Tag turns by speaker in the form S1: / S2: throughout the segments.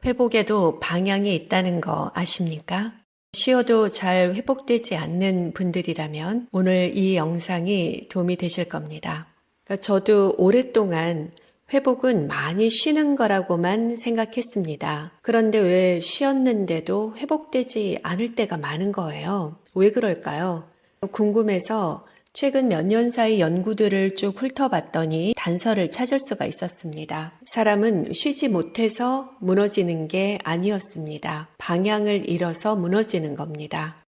S1: 회복에도 방향이 있다는 거 아십니까? 쉬어도 잘 회복되지 않는 분들이라면 오늘 이 영상이 도움이 되실 겁니다. 저도 오랫동안 회복은 많이 쉬는 거라고만 생각했습니다. 그런데 왜 쉬었는데도 회복되지 않을 때가 많은 거예요? 왜 그럴까요? 궁금해서 최근 몇 년 사이 연구들을 쭉 훑어봤더니 단서를 찾을 수가 있었습니다. 사람은 쉬지 못해서 무너지는 게 아니었습니다. 방향을 잃어서 무너지는 겁니다.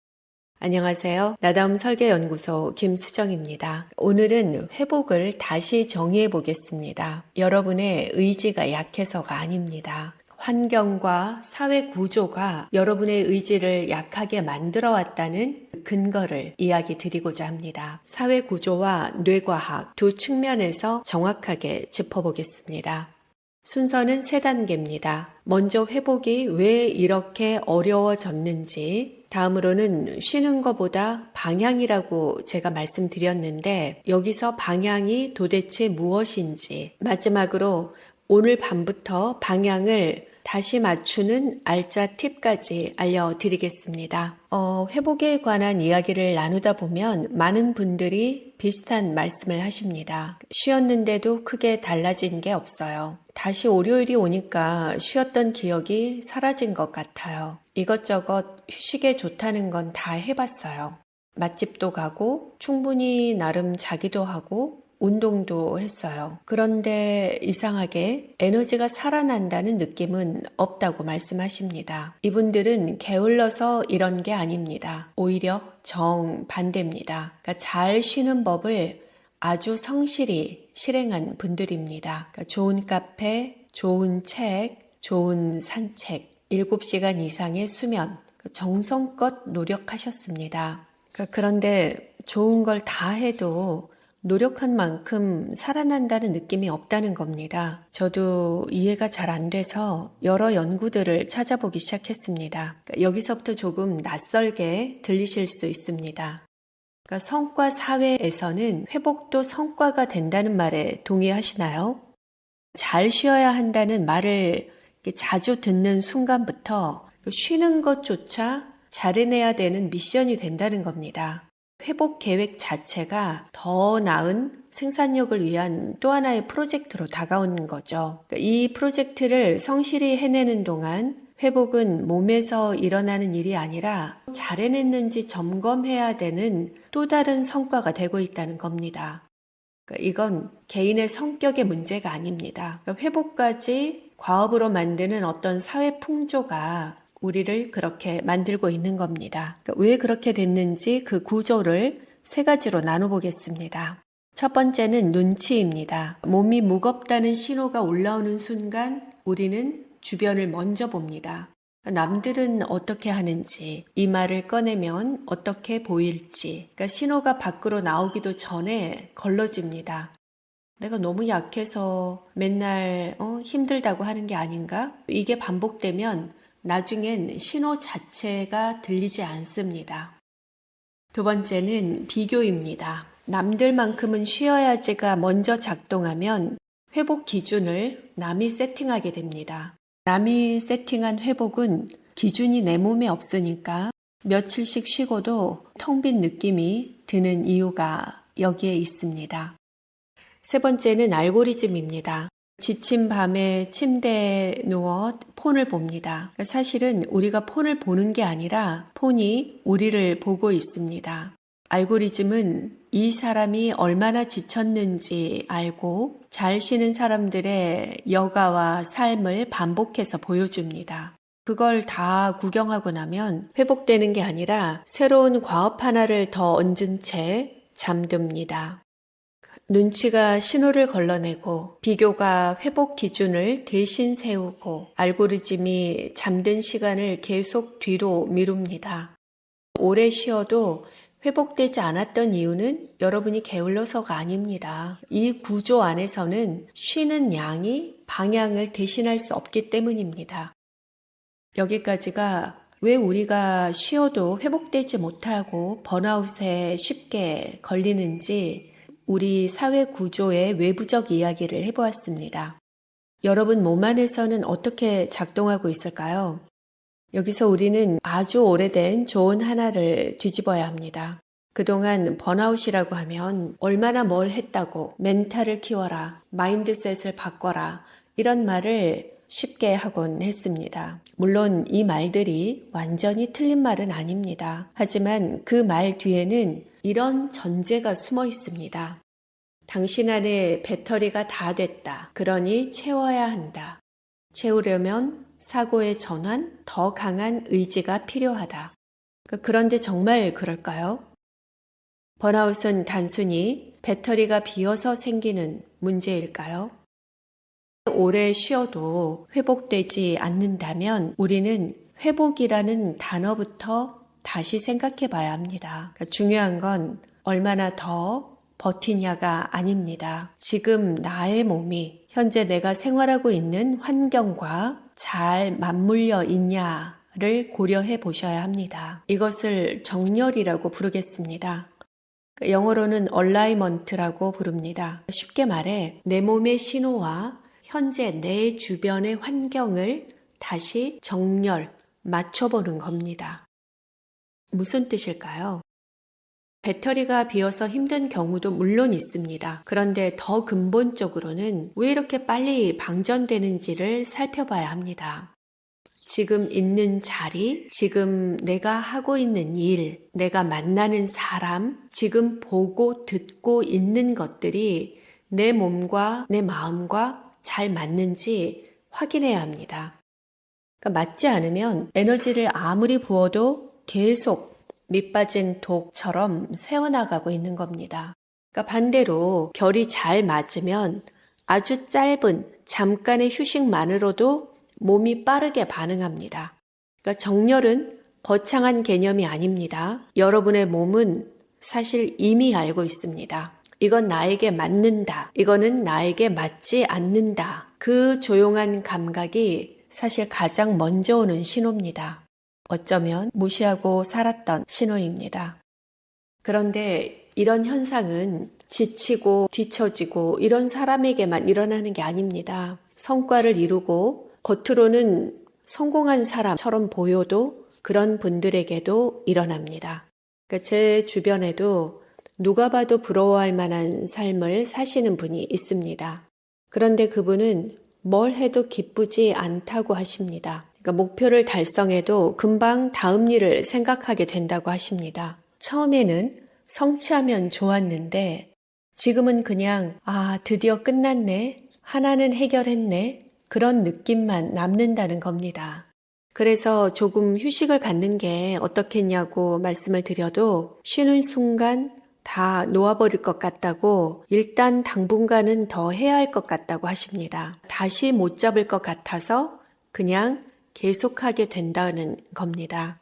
S1: 안녕하세요. 나다움 설계연구소 김수정입니다. 오늘은 회복을 다시 정의해 보겠습니다. 여러분의 의지가 약해서가 아닙니다. 환경과 사회 구조가 여러분의 의지를 약하게 만들어 왔다는 근거를 이야기 드리고자 합니다. 사회 구조와 뇌과학 두 측면에서 정확하게 짚어보겠습니다. 순서는 3단계입니다. 먼저 회복이 왜 이렇게 어려워졌는지, 다음으로는 쉬는 것보다 방향이라고 제가 말씀드렸는데 여기서 방향이 도대체 무엇인지, 마지막으로 오늘 밤부터 방향을 다시 맞추는 알짜 팁까지 알려드리겠습니다. 회복에 관한 이야기를 나누다 보면 많은 분들이 비슷한 말씀을 하십니다. 쉬었는데도 크게 달라진 게 없어요. 다시 월요일이 오니까 쉬었던 기억이 사라진 것 같아요. 이것저것 휴식에 좋다는 건 다 해봤어요. 맛집도 가고 충분히 나름 자기도 하고 운동도 했어요. 그런데 이상하게 에너지가 살아난다는 느낌은 없다고 말씀하십니다. 이분들은 게을러서 이런 게 아닙니다. 오히려 정반대입니다. 그러니까 잘 쉬는 법을 아주 성실히 실행한 분들입니다. 그러니까 좋은 카페, 좋은 책, 좋은 산책, 7시간 이상의 수면, 정성껏 노력하셨습니다. 그런데 좋은 걸 다 해도 노력한 만큼 살아난다는 느낌이 없다는 겁니다. 저도 이해가 잘 안 돼서 여러 연구들을 찾아보기 시작했습니다. 여기서부터 조금 낯설게 들리실 수 있습니다. 성과 사회에서는 회복도 성과가 된다는 말에 동의하시나요? 잘 쉬어야 한다는 말을 자주 듣는 순간부터 쉬는 것조차 잘 해내야 되는 미션이 된다는 겁니다. 회복 계획 자체가 더 나은 생산력을 위한 또 하나의 프로젝트로 다가오는 거죠. 이 프로젝트를 성실히 해내는 동안 회복은 몸에서 일어나는 일이 아니라 잘 해냈는지 점검해야 되는 또 다른 성과가 되고 있다는 겁니다. 이건 개인의 성격의 문제가 아닙니다. 회복까지 과업으로 만드는 어떤 사회 풍조가 우리를 그렇게 만들고 있는 겁니다. 왜 그렇게 됐는지 그 구조를 3가지로 나눠보겠습니다. 첫 번째는 눈치입니다. 몸이 무겁다는 신호가 올라오는 순간 우리는 주변을 먼저 봅니다. 남들은 어떻게 하는지, 이 말을 꺼내면 어떻게 보일지, 신호가 밖으로 나오기도 전에 걸러집니다. 내가 너무 약해서 맨날 힘들다고 하는 게 아닌가? 이게 반복되면 나중엔 신호 자체가 들리지 않습니다. 두 번째는 비교입니다. 남들만큼은 쉬어야지가 먼저 작동하면 회복 기준을 남이 세팅하게 됩니다. 남이 세팅한 회복은 기준이 내 몸에 없으니까 며칠씩 쉬고도 텅 빈 느낌이 드는 이유가 여기에 있습니다. 3번째는 알고리즘입니다. 지친 밤에 침대에 누워 폰을 봅니다. 사실은 우리가 폰을 보는 게 아니라 폰이 우리를 보고 있습니다. 알고리즘은 이 사람이 얼마나 지쳤는지 알고 잘 쉬는 사람들의 여가와 삶을 반복해서 보여줍니다. 그걸 다 구경하고 나면 회복되는 게 아니라 새로운 과업 하나를 더 얹은 채 잠듭니다. 눈치가 신호를 걸러내고 비교가 회복 기준을 대신 세우고 알고리즘이 잠든 시간을 계속 뒤로 미룹니다. 오래 쉬어도 회복되지 않았던 이유는 여러분이 게을러서가 아닙니다. 이 구조 안에서는 쉬는 양이 방향을 대신할 수 없기 때문입니다. 여기까지가 왜 우리가 쉬어도 회복되지 못하고 번아웃에 쉽게 걸리는지 우리 사회 구조의 외부적 이야기를 해보았습니다. 여러분 몸 안에서는 어떻게 작동하고 있을까요? 여기서 우리는 아주 오래된 조언 하나를 뒤집어야 합니다. 그동안 번아웃이라고 하면 얼마나 뭘 했다고 멘탈을 키워라, 마인드셋을 바꿔라 이런 말을 쉽게 하곤 했습니다. 물론 이 말들이 완전히 틀린 말은 아닙니다. 하지만 그 말 뒤에는 이런 전제가 숨어 있습니다. 당신 안에 배터리가 다 됐다. 그러니 채워야 한다. 채우려면 사고의 전환, 더 강한 의지가 필요하다. 그런데 정말 그럴까요? 번아웃은 단순히 배터리가 비어서 생기는 문제일까요? 오래 쉬어도 회복되지 않는다면 우리는 회복이라는 단어부터 다시 생각해 봐야 합니다. 중요한 건 얼마나 더 버티냐가 아닙니다. 지금 나의 몸이 현재 내가 생활하고 있는 환경과 잘 맞물려 있냐를 고려해 보셔야 합니다. 이것을 정렬이라고 부르겠습니다. 영어로는 얼라이먼트라고 부릅니다. 쉽게 말해 내 몸의 신호와 현재 내 주변의 환경을 다시 정렬, 맞춰보는 겁니다. 무슨 뜻일까요? 배터리가 비어서 힘든 경우도 물론 있습니다. 그런데 더 근본적으로는 왜 이렇게 빨리 방전되는지를 살펴봐야 합니다. 지금 있는 자리, 지금 내가 하고 있는 일, 내가 만나는 사람, 지금 보고 듣고 있는 것들이 내 몸과 내 마음과 잘 맞는지 확인해야 합니다. 그러니까 맞지 않으면 에너지를 아무리 부어도 계속 밑빠진 독처럼 새어나가고 있는 겁니다. 그러니까 반대로 결이 잘 맞으면 아주 짧은 잠깐의 휴식만으로도 몸이 빠르게 반응합니다. 그러니까 정렬은 거창한 개념이 아닙니다. 여러분의 몸은 사실 이미 알고 있습니다. 이건 나에게 맞는다. 이거는 나에게 맞지 않는다. 그 조용한 감각이 사실 가장 먼저 오는 신호입니다. 어쩌면 무시하고 살았던 신호입니다. 그런데 이런 현상은 지치고 뒤처지고 이런 사람에게만 일어나는 게 아닙니다. 성과를 이루고 겉으로는 성공한 사람처럼 보여도 그런 분들에게도 일어납니다. 그러니까 제 주변에도 누가 봐도 부러워할 만한 삶을 사시는 분이 있습니다. 그런데 그분은 뭘 해도 기쁘지 않다고 하십니다. 그러니까 목표를 달성해도 금방 다음 일을 생각하게 된다고 하십니다. 처음에는 성취하면 좋았는데 지금은 그냥 드디어 끝났네. 하나는 해결했네. 그런 느낌만 남는다는 겁니다. 그래서 조금 휴식을 갖는 게 어떻겠냐고 말씀을 드려도 쉬는 순간 다 놓아버릴 것 같다고 일단 당분간은 더 해야 할 것 같다고 하십니다. 다시 못 잡을 것 같아서 그냥 계속하게 된다는 겁니다.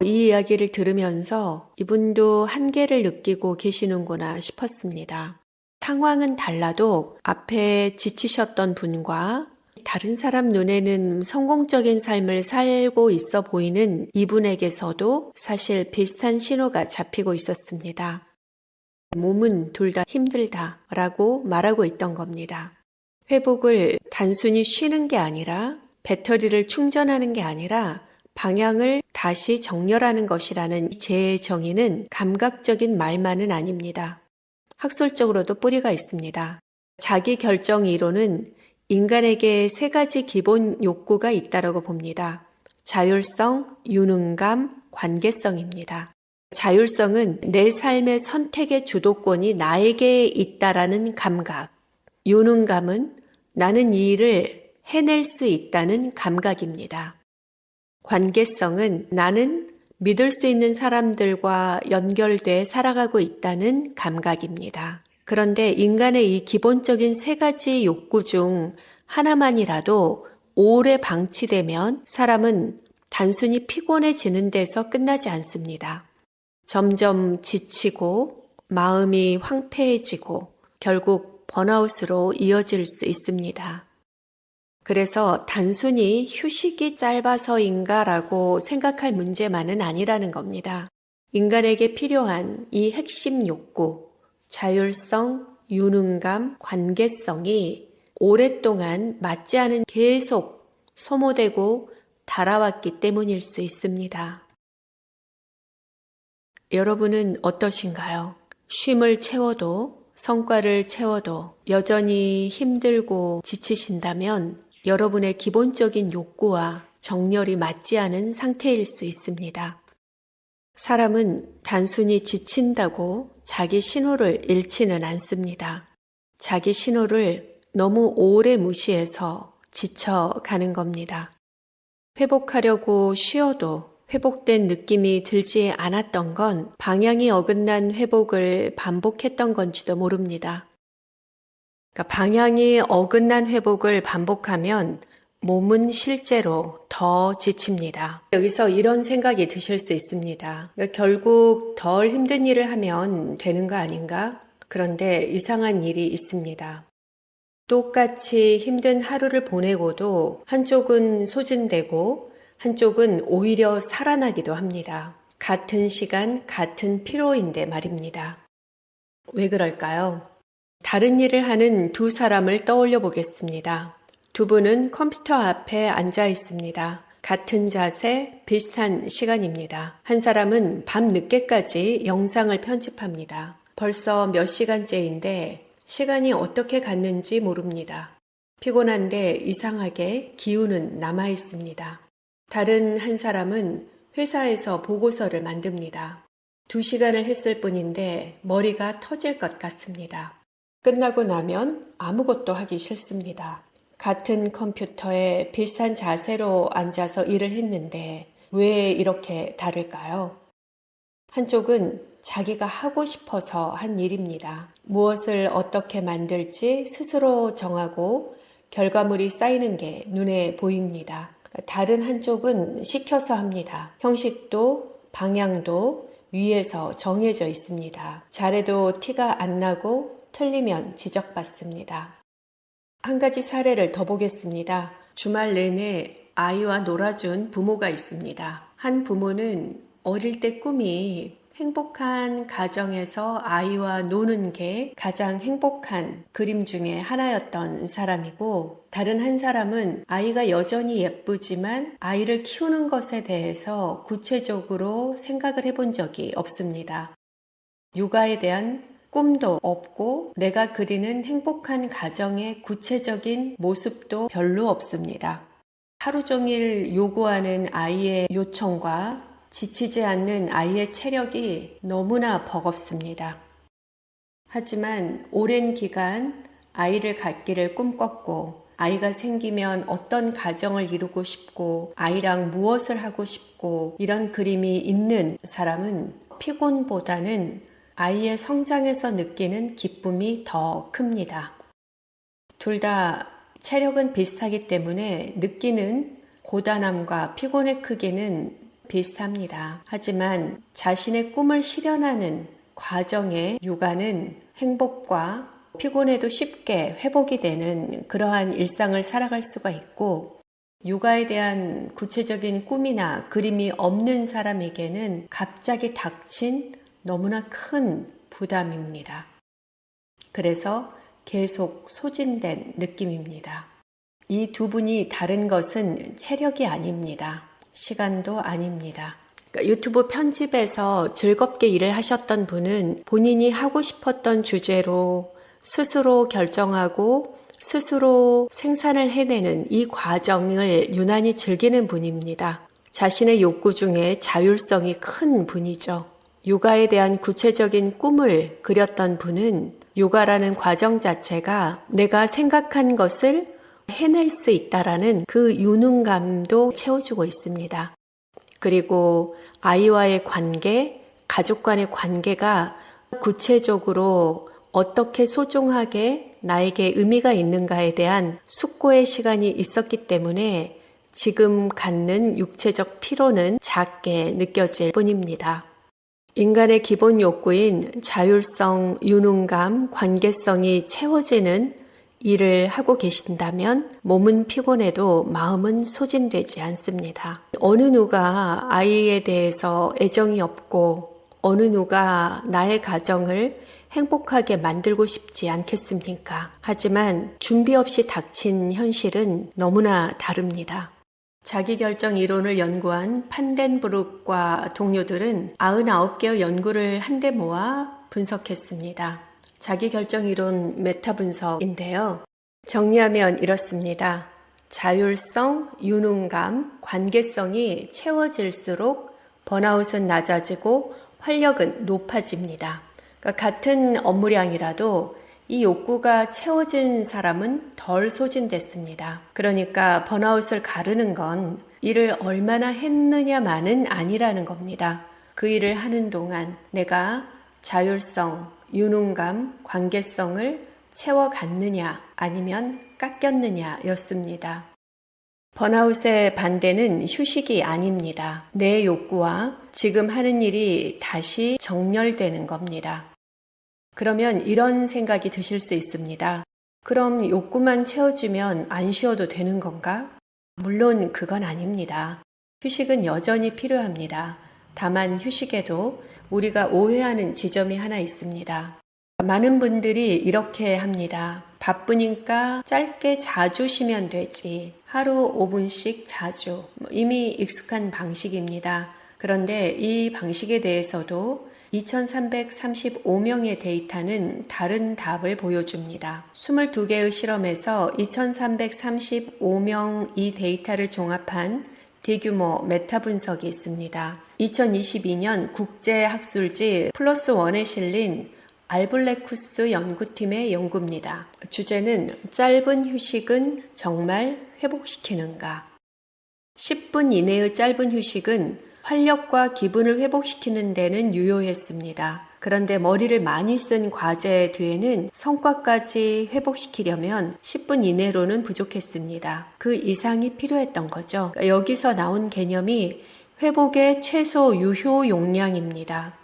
S1: 이 이야기를 들으면서 이분도 한계를 느끼고 계시는구나 싶었습니다. 상황은 달라도 앞에 지치셨던 분과 다른 사람 눈에는 성공적인 삶을 살고 있어 보이는 이분에게서도 사실 비슷한 신호가 잡히고 있었습니다. 몸은 둘 다 힘들다라고 말하고 있던 겁니다. 회복을 단순히 쉬는 게 아니라 배터리를 충전하는 게 아니라 방향을 다시 정렬하는 것이라는 제 정의는 감각적인 말만은 아닙니다. 학술적으로도 뿌리가 있습니다. 자기 결정 이론은 인간에게 세 가지 기본 욕구가 있다고 봅니다. 자율성, 유능감, 관계성입니다. 자율성은 내 삶의 선택의 주도권이 나에게 있다라는 감각. 유능감은 나는 이 일을 해낼 수 있다는 감각입니다. 관계성은 나는 믿을 수 있는 사람들과 연결돼 살아가고 있다는 감각입니다. 그런데 인간의 이 기본적인 세 가지 욕구 중 하나만이라도 오래 방치되면 사람은 단순히 피곤해지는 데서 끝나지 않습니다. 점점 지치고 마음이 황폐해지고 결국 번아웃으로 이어질 수 있습니다. 그래서 단순히 휴식이 짧아서인가라고 생각할 문제만은 아니라는 겁니다. 인간에게 필요한 이 핵심 욕구, 자율성, 유능감, 관계성이 오랫동안 맞지 않은 계속 소모되고 달아왔기 때문일 수 있습니다. 여러분은 어떠신가요? 쉼을 채워도 성과를 채워도 여전히 힘들고 지치신다면 여러분의 기본적인 욕구와 정렬이 맞지 않은 상태일 수 있습니다. 사람은 단순히 지친다고 자기 신호를 잃지는 않습니다. 자기 신호를 너무 오래 무시해서 지쳐가는 겁니다. 회복하려고 쉬어도 회복된 느낌이 들지 않았던 건 방향이 어긋난 회복을 반복했던 건지도 모릅니다. 그러니까 방향이 어긋난 회복을 반복하면 몸은 실제로 더 지칩니다. 여기서 이런 생각이 드실 수 있습니다. 그러니까 결국 덜 힘든 일을 하면 되는 거 아닌가? 그런데 이상한 일이 있습니다. 똑같이 힘든 하루를 보내고도 한쪽은 소진되고 한쪽은 오히려 살아나기도 합니다. 같은 시간, 같은 피로인데 말입니다. 왜 그럴까요? 다른 일을 하는 두 사람을 떠올려 보겠습니다. 두 분은 컴퓨터 앞에 앉아 있습니다. 같은 자세, 비슷한 시간입니다. 한 사람은 밤 늦게까지 영상을 편집합니다. 벌써 몇 시간째인데 시간이 어떻게 갔는지 모릅니다. 피곤한데 이상하게 기운은 남아 있습니다. 다른 한 사람은 회사에서 보고서를 만듭니다. 2시간을 했을 뿐인데 머리가 터질 것 같습니다. 끝나고 나면 아무것도 하기 싫습니다. 같은 컴퓨터에 비슷한 자세로 앉아서 일을 했는데 왜 이렇게 다를까요? 한쪽은 자기가 하고 싶어서 한 일입니다. 무엇을 어떻게 만들지 스스로 정하고 결과물이 쌓이는 게 눈에 보입니다. 다른 한쪽은 시켜서 합니다. 형식도 방향도 위에서 정해져 있습니다. 잘해도 티가 안 나고 틀리면 지적받습니다. 한 가지 사례를 더 보겠습니다. 주말 내내 아이와 놀아준 부모가 있습니다. 한 부모는 어릴 때 꿈이 행복한 가정에서 아이와 노는 게 가장 행복한 그림 중에 하나였던 사람이고, 다른 한 사람은 아이가 여전히 예쁘지만 아이를 키우는 것에 대해서 구체적으로 생각을 해본 적이 없습니다. 육아에 대한 꿈도 없고 내가 그리는 행복한 가정의 구체적인 모습도 별로 없습니다. 하루 종일 요구하는 아이의 요청과 지치지 않는 아이의 체력이 너무나 버겁습니다. 하지만 오랜 기간 아이를 갖기를 꿈꿨고, 아이가 생기면 어떤 가정을 이루고 싶고 아이랑 무엇을 하고 싶고 이런 그림이 있는 사람은 피곤보다는 아이의 성장에서 느끼는 기쁨이 더 큽니다. 둘 다 체력은 비슷하기 때문에 느끼는 고단함과 피곤의 크기는 비슷합니다. 하지만 자신의 꿈을 실현하는 과정의 육아는 행복과 피곤에도 쉽게 회복이 되는 그러한 일상을 살아갈 수가 있고, 육아에 대한 구체적인 꿈이나 그림이 없는 사람에게는 갑자기 닥친 너무나 큰 부담입니다. 그래서 계속 소진된 느낌입니다. 이 두 분이 다른 것은 체력이 아닙니다. 시간도 아닙니다. 유튜브 편집에서 즐겁게 일을 하셨던 분은 본인이 하고 싶었던 주제로 스스로 결정하고 스스로 생산을 해내는 이 과정을 유난히 즐기는 분입니다. 자신의 욕구 중에 자율성이 큰 분이죠. 육아에 대한 구체적인 꿈을 그렸던 분은 육아라는 과정 자체가 내가 생각한 것을 해낼 수 있다라는 그 유능감도 채워주고 있습니다. 그리고 아이와의 관계, 가족 간의 관계가 구체적으로 어떻게 소중하게 나에게 의미가 있는가에 대한 숙고의 시간이 있었기 때문에 지금 갖는 육체적 피로는 작게 느껴질 뿐입니다. 인간의 기본 욕구인 자율성, 유능감, 관계성이 채워지는 일을 하고 계신다면 몸은 피곤해도 마음은 소진되지 않습니다. 어느 누가 아이에 대해서 애정이 없고 어느 누가 나의 가정을 행복하게 만들고 싶지 않겠습니까? 하지만 준비 없이 닥친 현실은 너무나 다릅니다. 자기결정 이론을 연구한 판덴브룩과 동료들은 99개의 연구를 한데 모아 분석했습니다. 자기결정 이론 메타 분석인데요. 정리하면 이렇습니다. 자율성, 유능감, 관계성이 채워질수록 번아웃은 낮아지고 활력은 높아집니다. 그러니까 같은 업무량이라도 이 욕구가 채워진 사람은 덜 소진됐습니다. 그러니까 번아웃을 가르는 건 일을 얼마나 했느냐만은 아니라는 겁니다. 그 일을 하는 동안 내가 자율성, 유능감, 관계성을 채워갔느냐 아니면 깎였느냐 였습니다. 번아웃의 반대는 휴식이 아닙니다. 내 욕구와 지금 하는 일이 다시 정렬되는 겁니다. 그러면 이런 생각이 드실 수 있습니다. 그럼 욕구만 채워주면 안 쉬어도 되는 건가? 물론 그건 아닙니다. 휴식은 여전히 필요합니다. 다만 휴식에도 우리가 오해하는 지점이 하나 있습니다. 많은 분들이 이렇게 합니다. 바쁘니까 짧게 자주 쉬면 되지. 하루 5분씩 자주. 이미 익숙한 방식입니다. 그런데 이 방식에 대해서도 2335명의 데이터는 다른 답을 보여줍니다. 22개의 실험에서 2335명 이 데이터를 종합한 대규모 메타 분석이 있습니다. 2022년 국제학술지 플러스1에 실린 알블레쿠스 연구팀의 연구입니다. 주제는 짧은 휴식은 정말 회복시키는가? 10분 이내의 짧은 휴식은 활력과 기분을 회복시키는 데는 유효했습니다. 그런데 머리를 많이 쓴 과제 뒤에는 성과까지 회복시키려면 10분 이내로는 부족했습니다. 그 이상이 필요했던 거죠. 여기서 나온 개념이 회복의 최소 유효 용량입니다.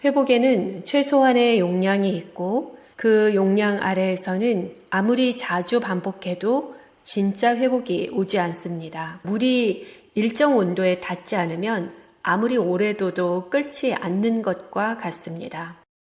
S1: 회복에는 최소한의 용량이 있고 그 용량 아래에서는 아무리 자주 반복해도 진짜 회복이 오지 않습니다. 물이 일정 온도에 닿지 않으면 아무리 오래 둬도 끓지 않는 것과 같습니다.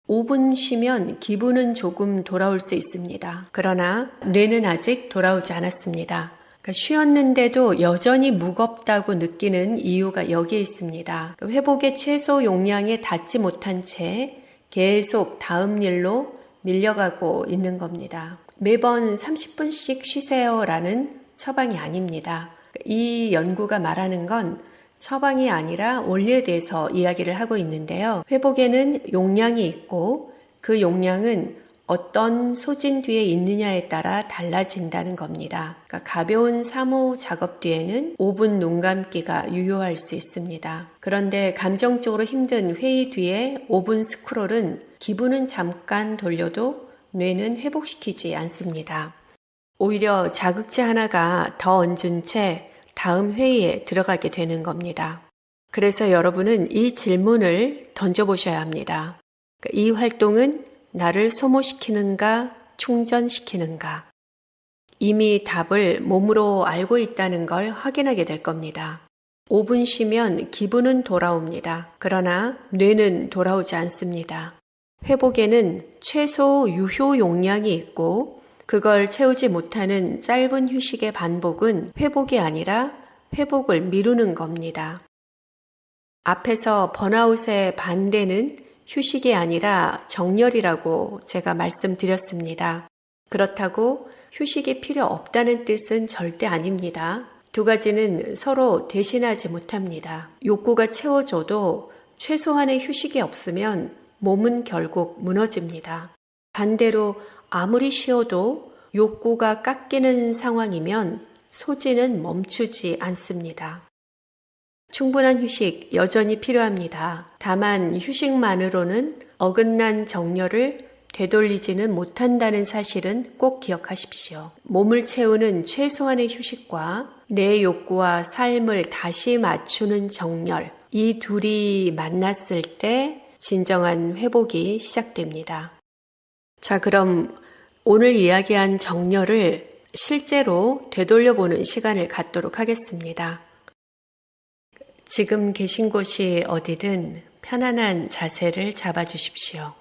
S1: 5분 쉬면 기분은 조금 돌아올 수 있습니다. 그러나 뇌는 아직 돌아오지 않았습니다. 쉬었는데도 여전히 무겁다고 느끼는 이유가 여기에 있습니다. 회복의 최소 용량에 닿지 못한 채 계속 다음 일로 밀려가고 있는 겁니다. 매번 30분씩 쉬세요라는 처방이 아닙니다. 이 연구가 말하는 건 처방이 아니라 원리에 대해서 이야기를 하고 있는데요. 회복에는 용량이 있고 그 용량은 어떤 소진 뒤에 있느냐에 따라 달라진다는 겁니다. 그러니까 가벼운 사무 작업 뒤에는 5분 눈 감기가 유효할 수 있습니다. 그런데 감정적으로 힘든 회의 뒤에 5분 스크롤은 기분은 잠깐 돌려도 뇌는 회복시키지 않습니다. 오히려 자극제 하나가 더 얹은 채 다음 회의에 들어가게 되는 겁니다. 그래서 여러분은 이 질문을 던져보셔야 합니다. 이 활동은 나를 소모시키는가, 충전시키는가? 이미 답을 몸으로 알고 있다는 걸 확인하게 될 겁니다. 5분 쉬면 기분은 돌아옵니다. 그러나 뇌는 돌아오지 않습니다. 회복에는 최소 유효 용량이 있고 그걸 채우지 못하는 짧은 휴식의 반복은 회복이 아니라 회복을 미루는 겁니다. 앞에서 번아웃의 반대는 휴식이 아니라 정렬이라고 제가 말씀드렸습니다. 그렇다고 휴식이 필요 없다는 뜻은 절대 아닙니다. 두 가지는 서로 대신하지 못합니다. 욕구가 채워져도 최소한의 휴식이 없으면 몸은 결국 무너집니다. 반대로 아무리 쉬어도 욕구가 깎이는 상황이면 소진은 멈추지 않습니다. 충분한 휴식 여전히 필요합니다. 다만 휴식만으로는 어긋난 정렬을 되돌리지는 못한다는 사실은 꼭 기억하십시오. 몸을 채우는 최소한의 휴식과 내 욕구와 삶을 다시 맞추는 정렬, 이 둘이 만났을 때 진정한 회복이 시작됩니다. 자, 그럼 오늘 이야기한 정렬을 실제로 되돌려보는 시간을 갖도록 하겠습니다. 지금 계신 곳이 어디든 편안한 자세를 잡아주십시오.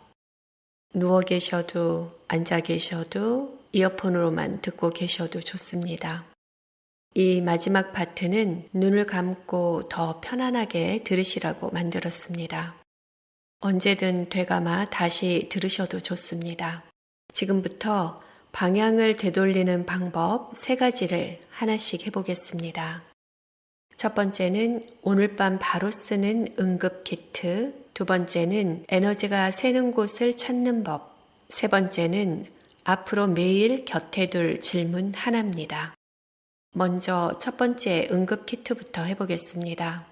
S1: 누워 계셔도 앉아 계셔도 이어폰으로만 듣고 계셔도 좋습니다. 이 마지막 파트는 눈을 감고 더 편안하게 들으시라고 만들었습니다. 언제든 되감아 다시 들으셔도 좋습니다. 지금부터 방향을 되돌리는 방법 3가지를 하나씩 해보겠습니다. 첫 번째는 오늘 밤 바로 쓰는 응급 키트, 두 번째는 에너지가 새는 곳을 찾는 법, 세 번째는 앞으로 매일 곁에 둘 질문 하나입니다. 먼저 첫 번째 응급 키트부터 해보겠습니다.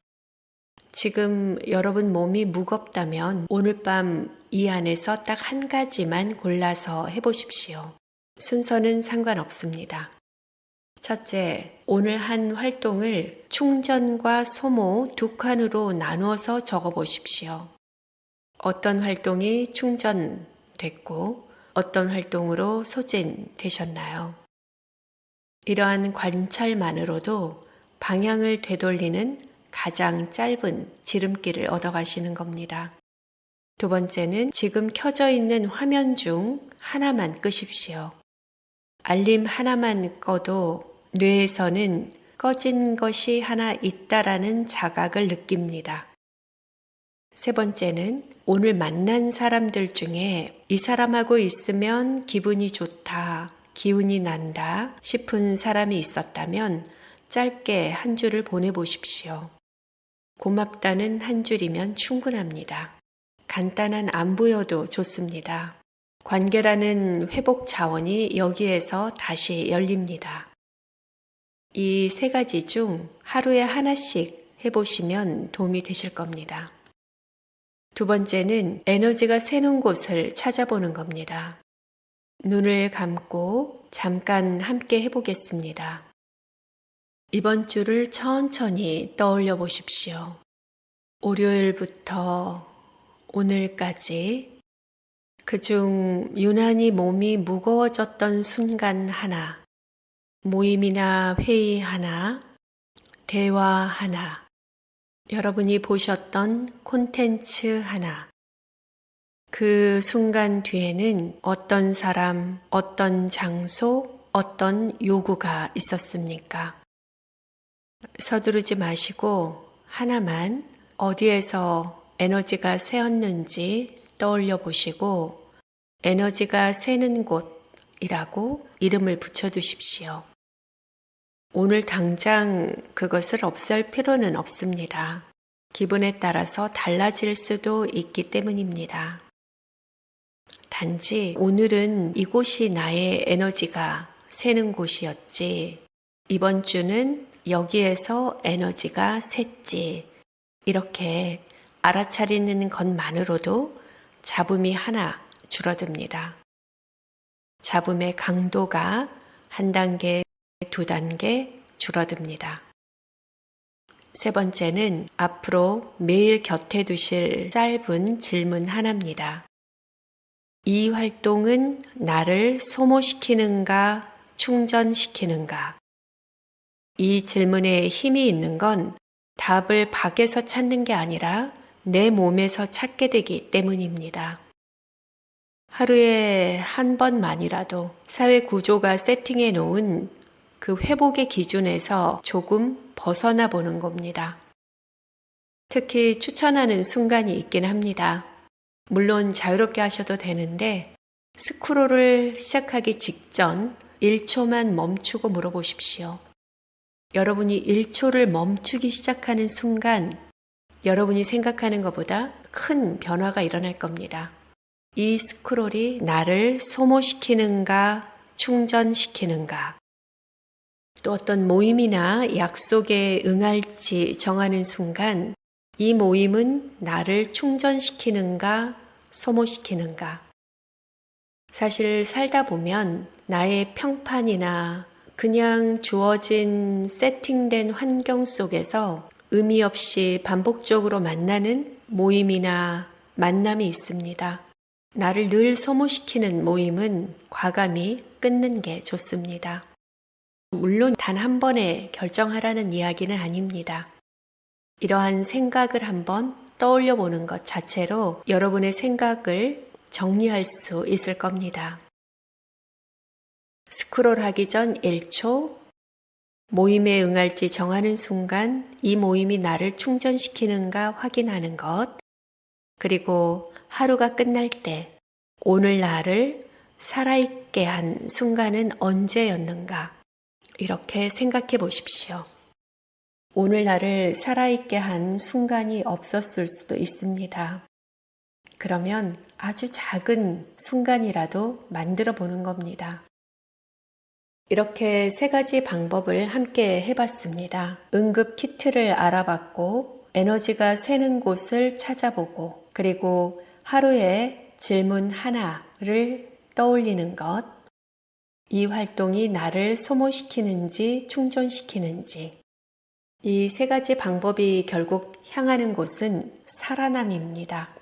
S1: 지금 여러분 몸이 무겁다면 오늘 밤 이 안에서 딱 한 가지만 골라서 해보십시오. 순서는 상관없습니다. 첫째, 오늘 한 활동을 충전과 소모 2칸으로 나누어서 적어보십시오. 어떤 활동이 충전됐고 어떤 활동으로 소진되셨나요? 이러한 관찰만으로도 방향을 되돌리는 가장 짧은 지름길을 얻어가시는 겁니다. 두 번째는 지금 켜져 있는 화면 중 하나만 끄십시오. 알림 하나만 꺼도 뇌에서는 꺼진 것이 하나 있다라는 자각을 느낍니다. 세 번째는 오늘 만난 사람들 중에 이 사람하고 있으면 기분이 좋다, 기운이 난다 싶은 사람이 있었다면 짧게 한 줄을 보내보십시오. 고맙다는 한 줄이면 충분합니다. 간단한 안부여도 좋습니다. 관계라는 회복 자원이 여기에서 다시 열립니다. 이 3가지 중 하루에 하나씩 해보시면 도움이 되실 겁니다. 두 번째는 에너지가 새는 곳을 찾아보는 겁니다. 눈을 감고 잠깐 함께 해보겠습니다. 이번 주를 천천히 떠올려 보십시오. 월요일부터 오늘까지 그중 유난히 몸이 무거워졌던 순간 하나, 모임이나 회의 하나, 대화 하나, 여러분이 보셨던 콘텐츠 하나, 그 순간 뒤에는 어떤 사람, 어떤 장소, 어떤 요구가 있었습니까? 서두르지 마시고 하나만 어디에서 에너지가 새었는지 떠올려 보시고 에너지가 새는 곳이라고 이름을 붙여두십시오. 오늘 당장 그것을 없앨 필요는 없습니다. 기분에 따라서 달라질 수도 있기 때문입니다. 단지 오늘은 이곳이 나의 에너지가 새는 곳이었지, 이번 주는 여기에서 에너지가 샜지, 이렇게 알아차리는 것만으로도 잡음이 하나 줄어듭니다. 잡음의 강도가 1단계, 2단계 줄어듭니다. 세 번째는 앞으로 매일 곁에 두실 짧은 질문 하나입니다. 이 활동은 나를 소모시키는가, 충전시키는가? 이 질문에 힘이 있는 건 답을 밖에서 찾는 게 아니라 내 몸에서 찾게 되기 때문입니다. 하루에 한 번만이라도 사회 구조가 세팅해 놓은 그 회복의 기준에서 조금 벗어나 보는 겁니다. 특히 추천하는 순간이 있긴 합니다. 물론 자유롭게 하셔도 되는데 스크롤을 시작하기 직전 1초만 멈추고 물어보십시오. 여러분이 1초를 멈추기 시작하는 순간 여러분이 생각하는 것보다 큰 변화가 일어날 겁니다. 이 스크롤이 나를 소모시키는가, 충전시키는가, 또 어떤 모임이나 약속에 응할지 정하는 순간 이 모임은 나를 충전시키는가, 소모시키는가. 사실 살다 보면 나의 평판이나 그냥 주어진 세팅된 환경 속에서 의미 없이 반복적으로 만나는 모임이나 만남이 있습니다. 나를 늘 소모시키는 모임은 과감히 끊는 게 좋습니다. 물론 단 한 번에 결정하라는 이야기는 아닙니다. 이러한 생각을 한번 떠올려 보는 것 자체로 여러분의 생각을 정리할 수 있을 겁니다. 스크롤하기 전 1초, 모임에 응할지 정하는 순간 이 모임이 나를 충전시키는가 확인하는 것, 그리고 하루가 끝날 때 오늘 나를 살아있게 한 순간은 언제였는가, 이렇게 생각해 보십시오. 오늘 나를 살아있게 한 순간이 없었을 수도 있습니다. 그러면 아주 작은 순간이라도 만들어 보는 겁니다. 이렇게 3가지 방법을 함께 해봤습니다. 응급 키트를 알아봤고, 에너지가 새는 곳을 찾아보고, 그리고 하루에 질문 하나를 떠올리는 것, 이 활동이 나를 소모시키는지 충전시키는지, 이 3가지 방법이 결국 향하는 곳은 살아남입니다.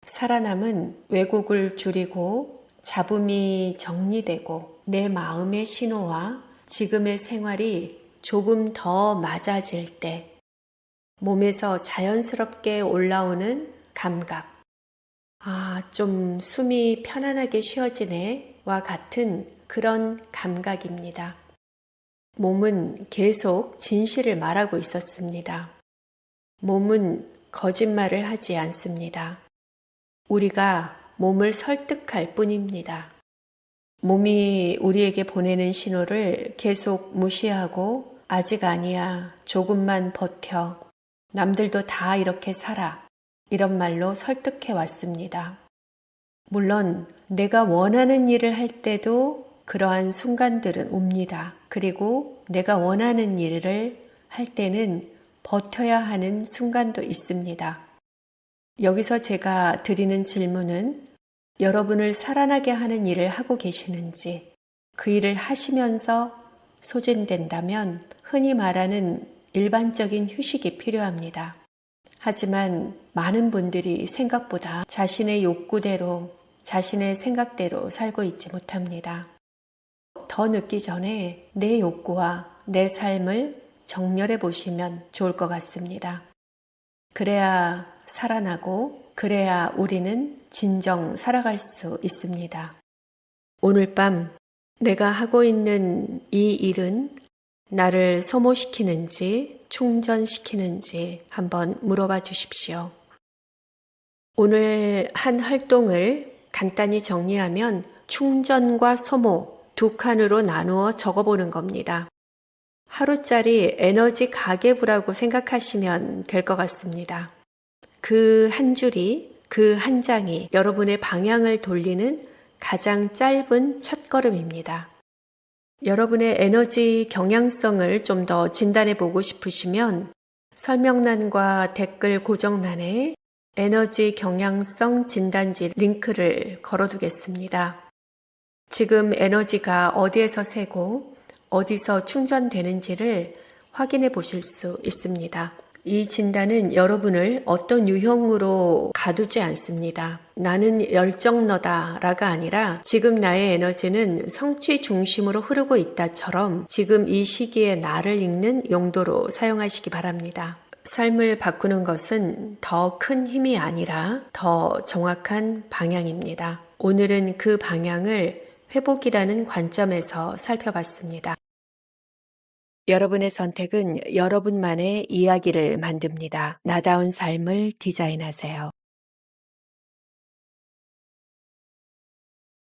S1: 살아남은 왜곡을 줄이고 잡음이 정리되고 내 마음의 신호와 지금의 생활이 조금 더 맞아질 때 몸에서 자연스럽게 올라오는 감각, 좀 숨이 편안하게 쉬어지네 와 같은 그런 감각입니다. 몸은 계속 진실을 말하고 있었습니다. 몸은 거짓말을 하지 않습니다. 우리가 몸을 설득할 뿐입니다. 몸이 우리에게 보내는 신호를 계속 무시하고 아직 아니야, 조금만 버텨, 남들도 다 이렇게 살아, 이런 말로 설득해 왔습니다. 물론 내가 원하는 일을 할 때도 그러한 순간들은 옵니다. 그리고 내가 원하는 일을 할 때는 버텨야 하는 순간도 있습니다. 여기서 제가 드리는 질문은 여러분을 살아나게 하는 일을 하고 계시는지, 그 일을 하시면서 소진된다면 흔히 말하는 일반적인 휴식이 필요합니다. 하지만 많은 분들이 생각보다 자신의 욕구대로, 자신의 생각대로 살고 있지 못합니다. 더 늦기 전에 내 욕구와 내 삶을 정렬해 보시면 좋을 것 같습니다. 그래야 살아나고 그래야 우리는 진정 살아갈 수 있습니다. 오늘 밤 내가 하고 있는 이 일은 나를 소모시키는지 충전시키는지 한번 물어봐 주십시오. 오늘 한 활동을 간단히 정리하면 충전과 소모 2칸으로 나누어 적어보는 겁니다. 하루짜리 에너지 가계부라고 생각하시면 될 것 같습니다. 그 한 줄이, 그 한 장이 여러분의 방향을 돌리는 가장 짧은 첫걸음입니다. 여러분의 에너지 경향성을 좀 더 진단해 보고 싶으시면 설명란과 댓글 고정란에 에너지 경향성 진단지 링크를 걸어두겠습니다. 지금 에너지가 어디에서 새고 어디서 충전되는지를 확인해 보실 수 있습니다. 이 진단은 여러분을 어떤 유형으로 가두지 않습니다. 나는 열정너다라가 아니라 지금 나의 에너지는 성취 중심으로 흐르고 있다처럼 지금 이 시기에 나를 읽는 용도로 사용하시기 바랍니다. 삶을 바꾸는 것은 더 큰 힘이 아니라 더 정확한 방향입니다. 오늘은 그 방향을 회복이라는 관점에서 살펴봤습니다. 여러분의 선택은 여러분만의 이야기를 만듭니다. 나다운 삶을 디자인하세요.